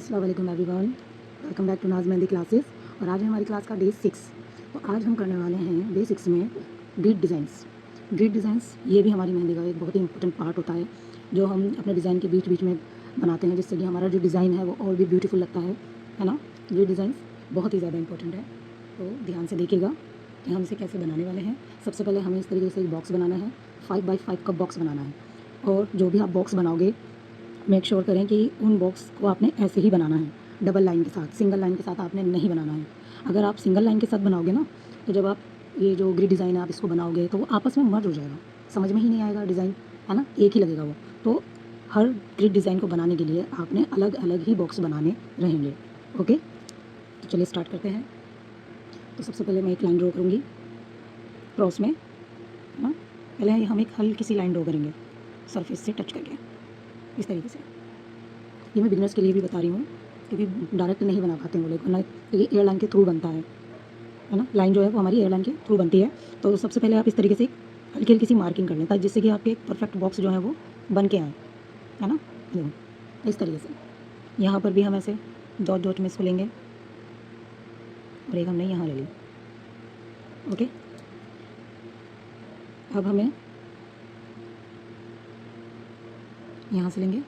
अस्सलाम वालेकुम everyone, welcome back to Naaz mehndi classes. और आज है हमारी क्लास का डे 6। तो आज हम करने वाले हैं डे 6 में ग्रिड डिज़ाइंस। ग्रिड डिज़ाइंस ये भी हमारी मेहंदी का एक बहुत ही इंपॉर्टेंट पार्ट होता है, जो हम अपने डिज़ाइन के बीच बीच में बनाते हैं, जिससे कि हमारा जो डिज़ाइन है वो और भी ब्यूटीफुल लगता है ना। ग्रिड डिज़ाइंस बहुत ही ज़्यादा इंपॉर्टेंट है, तो ध्यान से देखिएगा कि हम इसे कैसे बनाने वाले हैं। सबसे पहले हमें इस तरीके से एक बॉक्स बनाना है, 5x5 का बॉक्स बनाना है। और जो भी आप बॉक्स बनाओगे, मेक श्योर करें कि उन बॉक्स को आपने ऐसे ही बनाना है, डबल लाइन के साथ। सिंगल लाइन के साथ आपने नहीं बनाना है। अगर आप सिंगल लाइन के साथ बनाओगे ना, तो जब आप ये जो ग्रिड डिज़ाइन है आप इसको बनाओगे तो वो आपस में मर्ज हो जाएगा, समझ में ही नहीं आएगा डिज़ाइन, है ना, एक ही लगेगा वो। तो हर ग्रिड डिज़ाइन को बनाने के लिए आपने अलग अलग ही बॉक्स बनाने रहेंगे। ओके, तो चलिए स्टार्ट करते हैं। तो सबसे पहले मैं एक लाइन ड्रॉ करूँगी क्रॉस में, है ना। पहले हम एक हल्की सी लाइन ड्रॉ करेंगे सरफेस से टच करके, इस तरीके से। ये मैं बिगनर्स के लिए भी बता रही हूँ, क्योंकि डायरेक्ट नहीं बना पाते हैं वो लोग, ना ये एयरलाइन के थ्रू बनता है ना। लाइन जो है वो हमारी एयरलाइन के थ्रू बनती है। तो सबसे पहले आप इस तरीके से हल्की हल्की सी मार्किंग कर लें, ताकि जिससे कि आपके एक परफेक्ट बॉक्स जो है वो बन के आए, है ना। देखो इस तरीके से यहाँ पर भी हम ऐसे डॉट डॉट में इसको लेंगे, और एक हमने यहाँ ले ली। ओके, अब हमें यहाँ से लेंगे,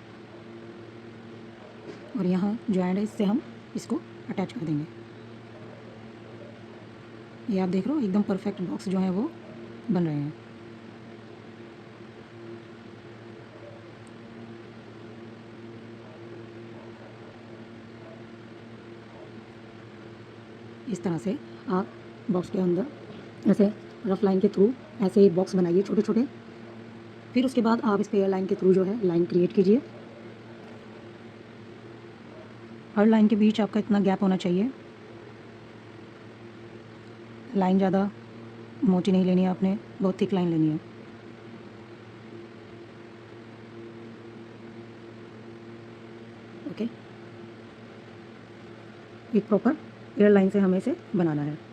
और यहाँ जो एंड है इससे हम इसको अटैच कर देंगे। ये आप देख रहे हो, एकदम परफेक्ट बॉक्स जो है वो बन रहे हैं। इस तरह से आप बॉक्स के अंदर ऐसे रफ लाइन के थ्रू ऐसे ही बॉक्स बनाइए छोटे छोटे। फिर उसके बाद आप इस पे एयर लाइन के थ्रू जो है लाइन क्रिएट कीजिए। हर लाइन के बीच आपका इतना गैप होना चाहिए। लाइन ज़्यादा मोटी नहीं लेनी है आपने, बहुत थिक लाइन लेनी है। ओके, एक प्रॉपर एयर लाइन से हमें इसे बनाना है।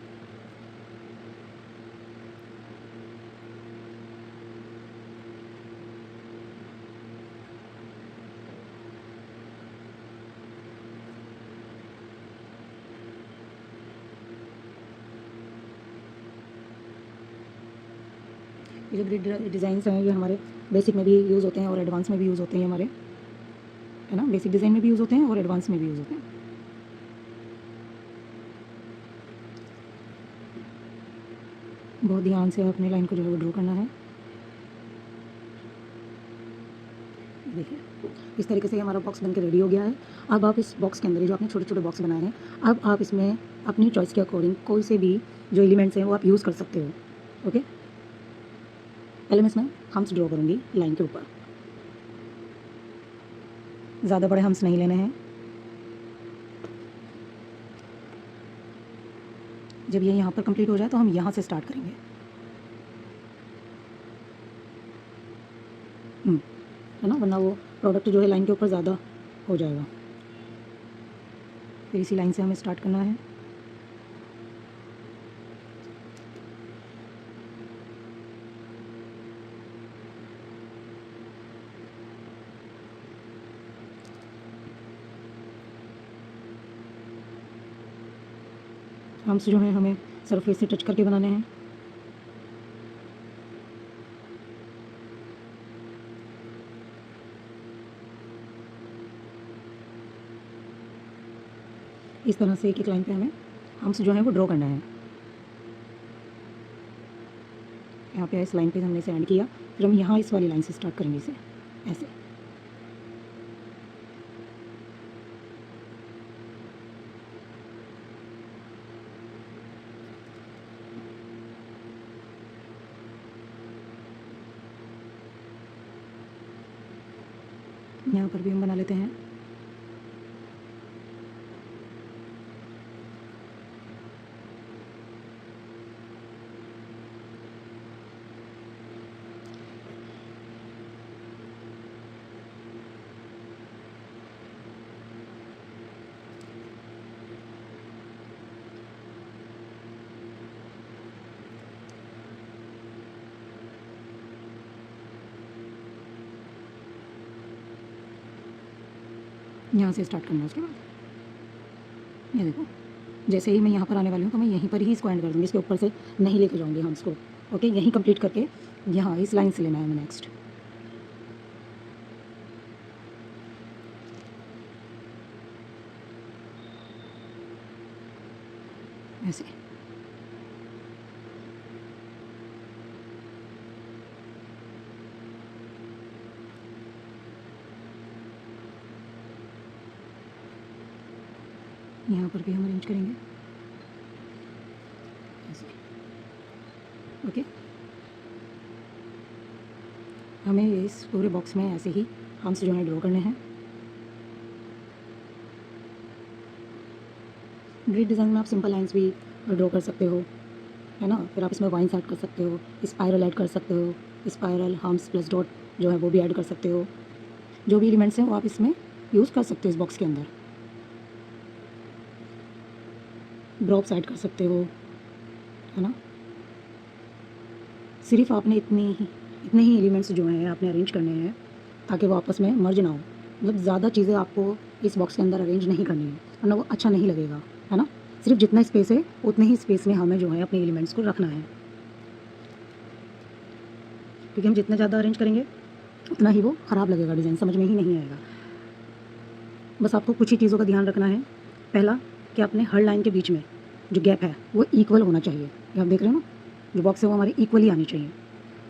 ये जो ग्रिड डिज़ाइंस हैं ये हमारे बेसिक में भी यूज़ होते हैं और एडवांस में भी यूज़ होते हैं हमारे, है ना। बेसिक डिज़ाइन में भी यूज़ होते हैं और एडवांस में भी यूज़ होते हैं। बहुत ध्यान से अपनी लाइन को जो है वो ड्रॉ करना है। देखिए इस तरीके से हमारा बॉक्स बनकर रेडी हो गया है। अब आप इस बॉक्स के अंदर जो आपने छोटे छोटे बॉक्स बनाए हैं, अब आप इसमें अपनी चॉइस के अकॉर्डिंग कोई से भी जो एलिमेंट्स हैं वो आप यूज़ कर सकते हो। ओके, पहले मैं इसमें हम्स ड्रॉ करूँगी लाइन के ऊपर। ज़्यादा बड़े हम्स नहीं लेने हैं। जब ये यहाँ पर कंप्लीट हो जाए तो हम यहाँ से स्टार्ट करेंगे। है ना, वरना वो प्रोडक्ट जो है लाइन के ऊपर ज़्यादा हो जाएगा। फिर इसी लाइन से हमें स्टार्ट करना है। हम्स जो है हमें सरफेस से टच करके बनाने हैं। इस तरह से एक एक लाइन पे हमें हम्स जो है वो ड्रॉ करना है। यहाँ पे इस लाइन पे हमने इसे एंड किया, फिर हम यहाँ इस वाली लाइन से स्टार्ट करेंगे इसे ऐसे। यहाँ पर भी हम बना लेते हैं। यहाँ से स्टार्ट करना है उसके बाद। ये देखो, जैसे ही मैं यहाँ पर आने वाली हूँ तो मैं यहीं पर ही इसको एंड कर दूँगी, इसके ऊपर से नहीं लेके जाऊँगी हम इसको। ओके, यहीं कंप्लीट करके यहाँ इस लाइन से लेना है हमें नेक्स्ट। ऐसे यहाँ पर भी हम अरेंज करेंगे ऐसे। ओके, हमें इस पूरे बॉक्स में ऐसे ही हम्स जो है ड्रॉ करने हैं। ग्रिड डिज़ाइन में आप सिंपल लाइंस भी ड्रॉ कर सकते हो, है ना। फिर आप इसमें वाइन्स ऐड कर सकते हो, स्पाइरल ऐड कर सकते हो, स्पाइरल हम्स प्लस डॉट जो है वो भी ऐड कर सकते हो। जो भी एलिमेंट्स हैं वो आप इसमें यूज़ कर सकते हो इस बॉक्स के अंदर। ड्रॉप्स ऐड कर सकते हो, है ना। सिर्फ आपने इतने ही एलिमेंट्स जो हैं आपने अरेंज करने हैं ताकि वो आपस में मर्ज ना हो। मतलब ज़्यादा चीज़ें आपको इस बॉक्स के अंदर अरेंज नहीं करनी है, वरना वो अच्छा नहीं लगेगा, है ना। सिर्फ जितना स्पेस है उतने ही स्पेस में हमें जो है अपने एलिमेंट्स को रखना है, क्योंकि हम जितना ज़्यादा अरेंज करेंगे उतना ही वो ख़राब लगेगा, डिज़ाइन समझ में ही नहीं आएगा। बस आपको कुछ ही चीज़ों का ध्यान रखना है। पहला कि अपने हर लाइन के बीच में जो गैप है वो इक्वल होना चाहिए। ये आप देख रहे हो ना, जो बॉक्स है वो हमारी इक्वली आनी चाहिए।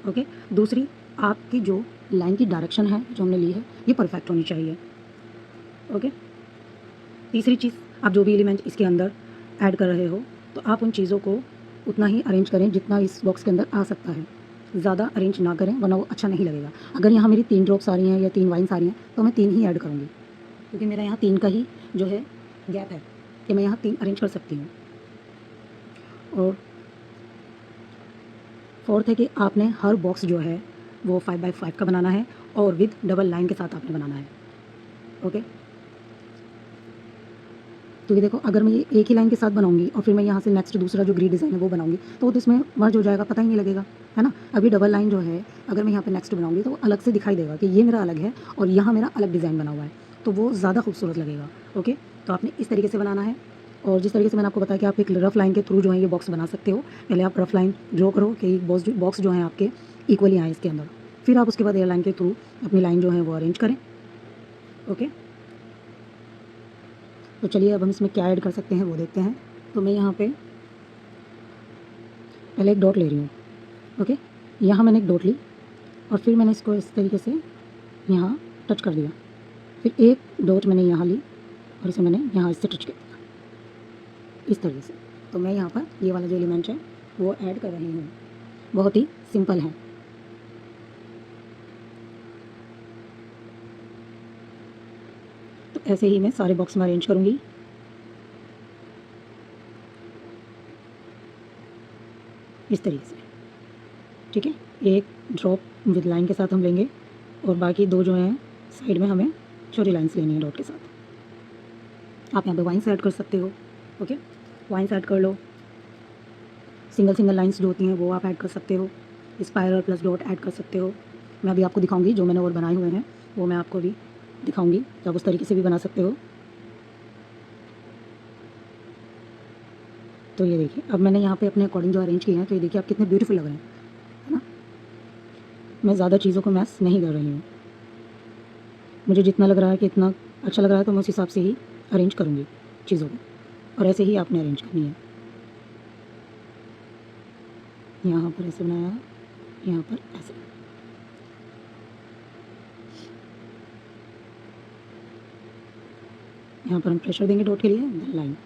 ओके, दूसरी आपकी जो लाइन की डायरेक्शन है जो हमने ली है ये परफेक्ट होनी चाहिए। ओके, तीसरी चीज़, आप जो भी एलिमेंट इसके अंदर ऐड कर रहे हो तो आप उन चीज़ों को उतना ही अरेंज करें जितना इस बॉक्स के अंदर आ सकता है। ज़्यादा अरेंज ना करें वरना वो अच्छा नहीं लगेगा। अगर यहाँ मेरी 3 ड्रॉप्स आ रही हैं या 3 वाइन्स आ रही हैं तो मैं 3 ही ऐड करूँगी, क्योंकि मेरा यहाँ 3 का ही जो है गैप है कि मैं यहाँ 3 अरेंज कर सकती हूँ। और फोर्थ है कि आपने हर बॉक्स जो है वो 5x5 का बनाना है और विद डबल लाइन के साथ आपने बनाना है। ओके, क्योंकि देखो अगर मैं ये एक ही लाइन के साथ बनाऊंगी और फिर मैं यहाँ से नेक्स्ट दूसरा जो ग्रिड डिज़ाइन है वो बनाऊंगी तो इसमें मर्ज हो जाएगा, पता ही नहीं लगेगा, है ना। अभी डबल लाइन जो है अगर मैं यहाँ पे नेक्स्ट बनाऊंगी तो वो अलग से दिखाई देगा कि ये मेरा अलग है और यहाँ मेरा अलग डिज़ाइन बना हुआ है, तो वो ज़्यादा खूबसूरत लगेगा। ओके, तो आपने इस तरीके से बनाना है। और जिस तरीके से मैंने आपको बताया कि आप एक रफ़ लाइन के थ्रू जो है ये बॉक्स बना सकते हो। पहले आप रफ़ लाइन ड्रॉ करो कि बॉक्स जो हैं आपके इक्वली आए इसके अंदर, फिर आप उसके बाद एयर लाइन के थ्रू अपनी लाइन जो है वो अरेंज करें। ओके, तो चलिए अब हम इसमें क्या ऐड कर सकते हैं वो देखते हैं। तो मैं यहाँ पे पहले एक डॉट ले रही हूँ। ओके, यहाँ मैंने एक डॉट ली और फिर मैंने इसको इस तरीके से यहाँ टच कर दिया, फिर एक डॉट मैंने यहाँ ली और इसे मैंने यहाँ इससे टच कर दिया इस तरीके से। तो मैं यहाँ पर ये वाला जो एलिमेंट है वो ऐड कर रही हूँ, बहुत ही सिंपल है। तो ऐसे ही मैं सारे बॉक्स में अरेंज करूँगी। इस तरीके से, ठीक है। एक ड्रॉप विद लाइन के साथ हम लेंगे और बाकी 2 जो हैं साइड में हमें छोटी लाइन्स लेनी है डॉट के साथ। आप यहाँ पे वाइन्स ऐड कर सकते हो। ओके, वाइन्स ऐड कर लो, सिंगल लाइन्स जो होती हैं वो आप ऐड कर सकते हो, स्पाइरल प्लस डॉट ऐड कर सकते हो। मैं अभी आपको दिखाऊंगी जो मैंने और बनाए हुए हैं वो मैं आपको भी दिखाऊंगी, तो आप उस तरीके से भी बना सकते हो। तो ये देखिए अब मैंने यहाँ पे अपने अकॉर्डिंग जो अरेंज किए हैं, तो ये देखिए आप कितने ब्यूटीफुल लग रहे हैं, है ना। मैं ज़्यादा चीज़ों को मैस नहीं कर रही हूँ, मुझे जितना लग रहा है कि इतना अच्छा लग रहा है तो मैं उस हिसाब से ही अरेंज करूँगी चीज़ों को, और ऐसे ही आपने अरेंज करनी है। यहाँ पर ऐसे बनाया, यहाँ पर ऐसे। यहाँ पर हम प्रेशर देंगे डॉट के लिए, लाइन।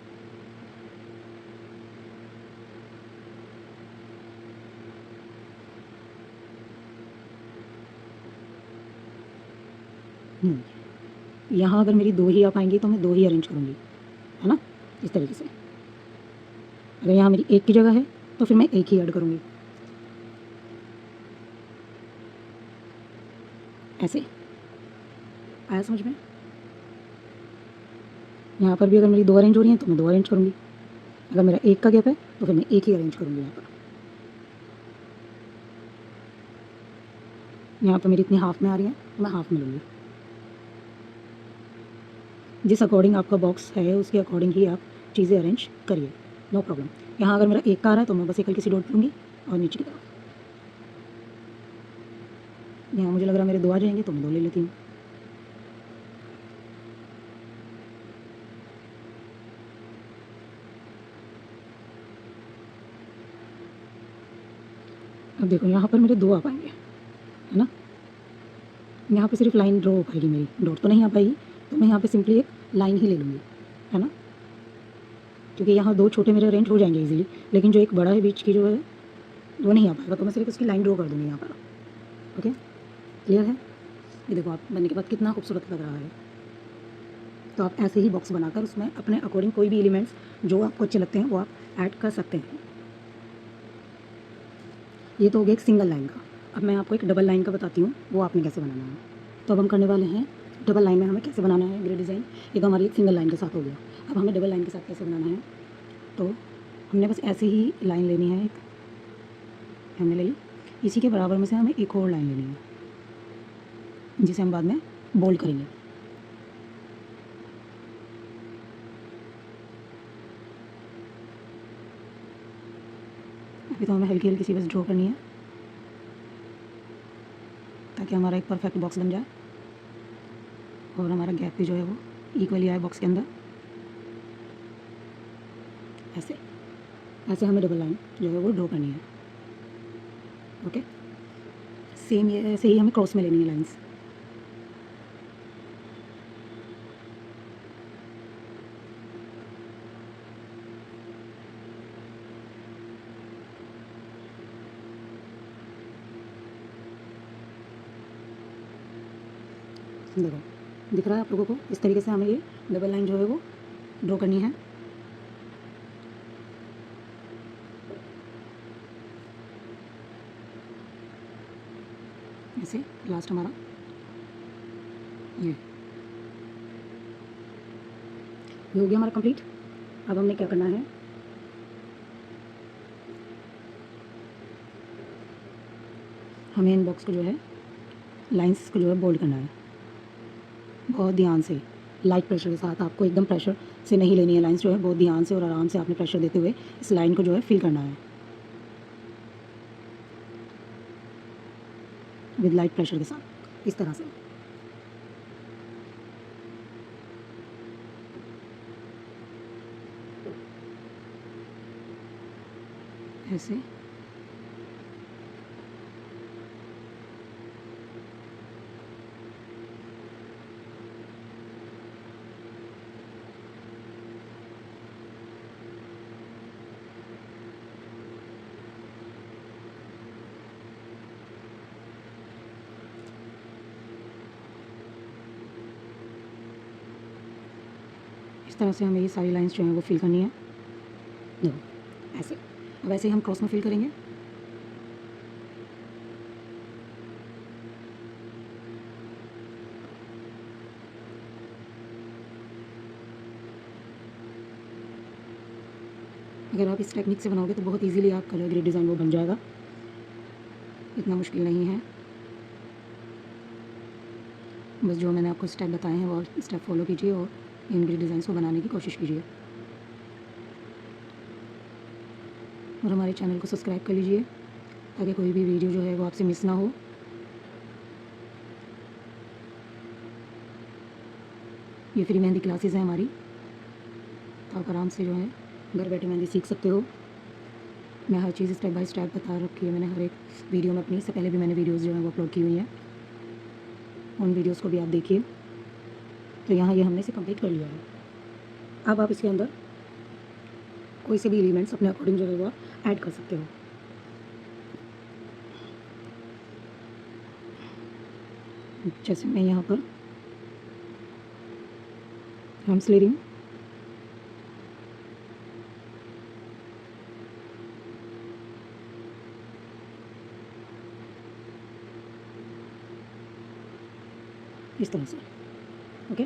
यहाँ अगर मेरी 2 ही आ पाएंगी तो मैं 2 ही अरेंज करूँगी, है ना, इस तरीके से। अगर यहाँ मेरी 1 की जगह है तो फिर मैं 1 ही ऐड करूँगी, ऐसे। आया समझ में। यहाँ पर भी अगर मेरी 2 अरेंज हो रही हैं तो मैं 2 अरेंज करूँगी, अगर मेरा 1 का गैप है तो फिर मैं 1 ही अरेंज करूँगी। यहाँ पर मेरी इतनी हाफ में आ रही हैं तो मैं हाफ में लूँगी। जिस अकॉर्डिंग आपका बॉक्स है उसके अकॉर्डिंग ही आप चीज़ें अरेंज करिए, नो प्रॉब्लम। यहाँ अगर मेरा एक का आ रहा है तो मैं बस एक हल्की सी डॉट लूँगी और नीचे की तरफ। यहाँ मुझे लग रहा है मेरे 2 आ जाएंगे तो मैं 2 ले लेती हूँ। अब देखो यहाँ पर मेरे 2 आ पाएंगे, है ना। यहाँ पे सिर्फ लाइन ड्रॉ हो पाएगी मेरी, डॉट तो नहीं आ पाएगी, तो मैं यहाँ पे सिंपली एक लाइन ही ले लूँगी, है ना, क्योंकि यहाँ 2 छोटे मेरे अरेंज हो जाएंगे इजीली, लेकिन जो एक बड़ा है बीच की जो है वो नहीं आ पाएगा, तो मैं सिर्फ उसकी लाइन ड्रॉ कर दूँगी यहाँ पर। ओके, क्लियर है। ये देखो आप बनने के बाद कितना खूबसूरत लग रहा है। तो आप ऐसे ही बॉक्स बनाकर उसमें अपने अकॉर्डिंग कोई भी एलिमेंट्स जो आपको अच्छे लगते हैं वो आप ऐड कर सकते हैं। ये तो हो गया एक सिंगल लाइन का। अब मैं आपको एक डबल लाइन का बताती हूँ, वो आपने कैसे बनाना है। तो अब हम करने वाले हैं डबल लाइन में हमें कैसे बनाना है ग्रिड डिज़ाइन। ये तो हमारी एक सिंगल लाइन के साथ हो गया। अब हमें डबल लाइन के साथ कैसे बनाना है, तो हमने बस ऐसे ही लाइन लेनी है, एक हमने ले ली, इसी के बराबर में से हमें एक और लाइन लेनी है जिसे हम बाद में बोल्ड करेंगे। अभी तो हमें हल्की हल्की सी बस ड्रॉ करनी है ताकि हमारा एक परफेक्ट बॉक्स बन जाए और हमारा गैप भी जो है वो इक्वली आए बॉक्स के अंदर। ऐसे ऐसे हमें डबल लाइन जो है वो ड्रॉ करनी है। ओके, सेम ये ऐसे ही हमें क्रॉस में लेनी है लाइंस। देखो दिख रहा है आप लोगों को, इस तरीके से हमें ये डबल लाइन जो है वो ड्रॉ करनी है। ऐसे लास्ट हमारा ये हो गया हमारा कंप्लीट। अब हमने क्या करना है, हमें इन बॉक्स को जो है लाइंस को जो है बोल्ड करना है बहुत ध्यान से, लाइट प्रेशर के साथ। आपको एकदम प्रेशर से नहीं लेनी है लाइंस, जो है बहुत ध्यान से और आराम से आपने प्रेशर देते हुए इस लाइन को जो है फिल करना है विद लाइट प्रेशर के साथ, इस तरह से। ऐसे इस तरह से हमें ये सारी लाइंस जो हैं वो फिल करनी है। देखो ऐसे, अब ऐसे ही हम क्रॉस में फिल करेंगे। अगर आप इस टेक्निक से बनाओगे तो बहुत इजीली आप कलर ग्रेड डिज़ाइन वो बन जाएगा, इतना मुश्किल नहीं है। बस जो मैंने आपको स्टेप बताए हैं वो स्टेप फॉलो कीजिए और इन ग्रिड डिज़ाइंस को बनाने की कोशिश कीजिए। और हमारे चैनल को सब्सक्राइब कर लीजिए ताकि कोई भी वीडियो जो है वो आपसे मिस ना हो। ये फ्री मेहंदी क्लासेस हैं हमारी, तो आप आराम से जो है घर बैठे मेहंदी सीख सकते हो। मैं हर चीज़ स्टेप बाय स्टेप बता रखी है मैंने हर एक वीडियो में अपनी, इससे पहले भी मैंने वीडियोज़ जो है वो अपलोड की हुई हैं, उन वीडियोज़ को भी आप देखिए। तो यहाँ ये हमने इसे कंप्लीट कर लिया है। अब आप इसके अंदर कोई से भी एलिमेंट्स अपने अकॉर्डिंग जो है वो ऐड कर सकते हो। जैसे मैं यहाँ पर हम्स ले रही हूँ, इस तरह से। ओके,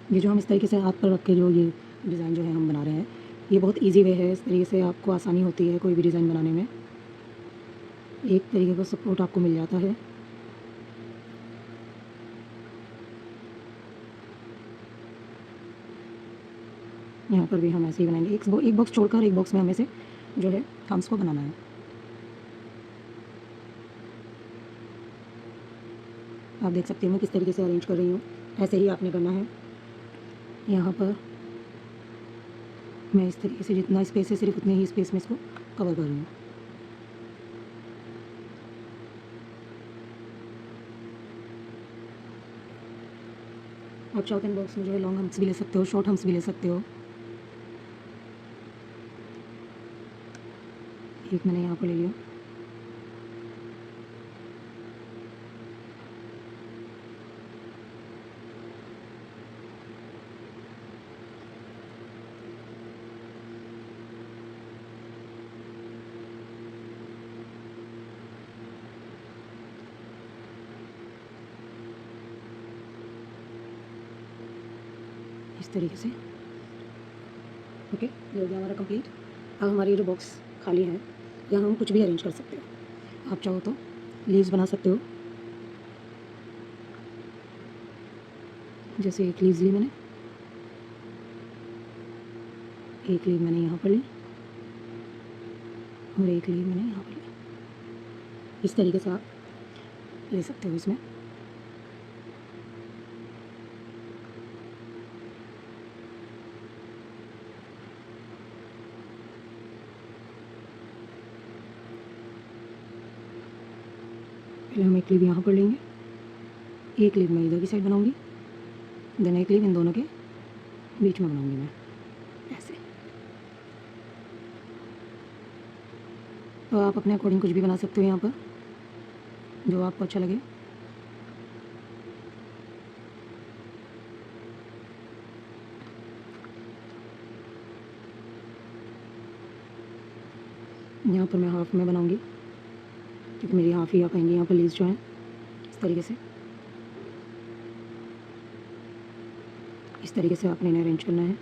ये जो हम इस तरीके से हाथ पर रख के जो ये डिज़ाइन जो है हम बना रहे हैं, ये बहुत इजी वे है, इस तरीके से आपको आसानी होती है कोई भी डिज़ाइन बनाने में, एक तरीके का सपोर्ट आपको मिल जाता है। यहाँ पर भी हम ऐसे ही बनाएंगे, एक बॉक्स छोड़कर एक बॉक्स में हमें से जो है थम्स को बनाना है। आप देख सकते हो मैं किस तरीके से अरेंज कर रही हूँ, ऐसे ही आपने करना है। यहाँ पर मैं इस तरीके से जितना स्पेस है सिर्फ उतने ही स्पेस में इसको कवर कर रही हूँ। आप चाहो तो बॉक्स में जो है लॉन्ग हम्स भी ले सकते हो, शॉर्ट हम्स भी ले सकते हो। एक मैंने यहाँ पर ले लिया। इस तरीके से ओके, ये हो गया हमारा कंप्लीट। अब हमारी जो बॉक्स खाली है यहाँ हम कुछ भी अरेंज कर सकते हो। आप चाहो तो लीव्स बना सकते हो, जैसे एक लीव्स ली मैंने, एक लीव मैंने यहाँ पर ली और एक लीव मैंने यहाँ पर ली। इस तरीके से आप ले सकते हो इसमें। पहले हम एक लीव यहाँ पर लेंगे, एक लीव मैं इधर की साइड बनाऊंगी, देन एक लीव इन दोनों के बीच में बनाऊंगी मैं ऐसे। तो आप अपने अकॉर्डिंग कुछ भी बना सकते हो यहाँ पर, जो आपको अच्छा लगे। यहाँ पर मैं हाफ में बनाऊंगी क्योंकि मेरी हाफ ही आ पाएंगी यहाँ पर लीव्स जो हैं। इस तरीके से आपने इन्हें अरेंज करना है।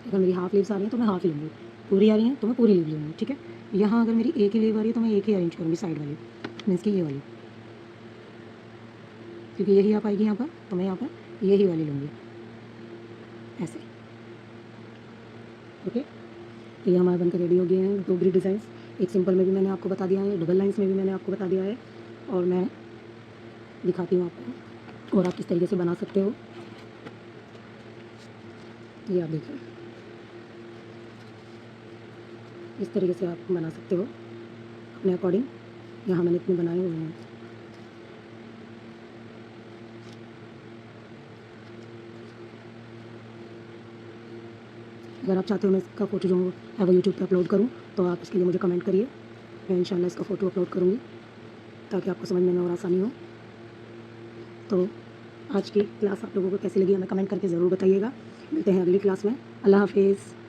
अगर मेरी हाफ लीव्स आ रही हैं तो मैं हाफ ही लूँगी, पूरी आ रही हैं तो मैं पूरी लीव लूँगी, ठीक है। यहाँ अगर मेरी एक ही लीव आ रही है तो मैं एक ही अरेंज करूँगी, साइड वाली मीन्स की ये वाली, क्योंकि यही आ पाएगी यहाँ पर, तो मैं यहाँ पर यही वाली लूँगी ऐसे। ओके, तो ये हमारे बनकर रेडी हो गए हैं दो ग्रिड डिज़ाइंस। एक सिंपल में भी मैंने आपको बता दिया है, डबल लाइंस में भी मैंने आपको बता दिया है, और मैं दिखाती हूँ आपको और आप किस तरीके से बना सकते हो। ये आप देखिए, इस तरीके से आप बना सकते हो अपने अकॉर्डिंग। यहाँ मैंने इतने बनाए हुए हैं। अगर आप चाहते हो मैं इसका फ़ोटो जो है वो यूट्यूब पे अपलोड करूँ तो आप इसके लिए मुझे कमेंट करिए, मैं इंशाल्लाह इसका फ़ोटो अपलोड करूँगी ताकि आपको समझने में और आसानी हो। तो आज की क्लास आप लोगों को कैसी लगी हमें कमेंट करके ज़रूर बताइएगा। मिलते हैं अगली क्लास में। अल्लाह हाफिज़।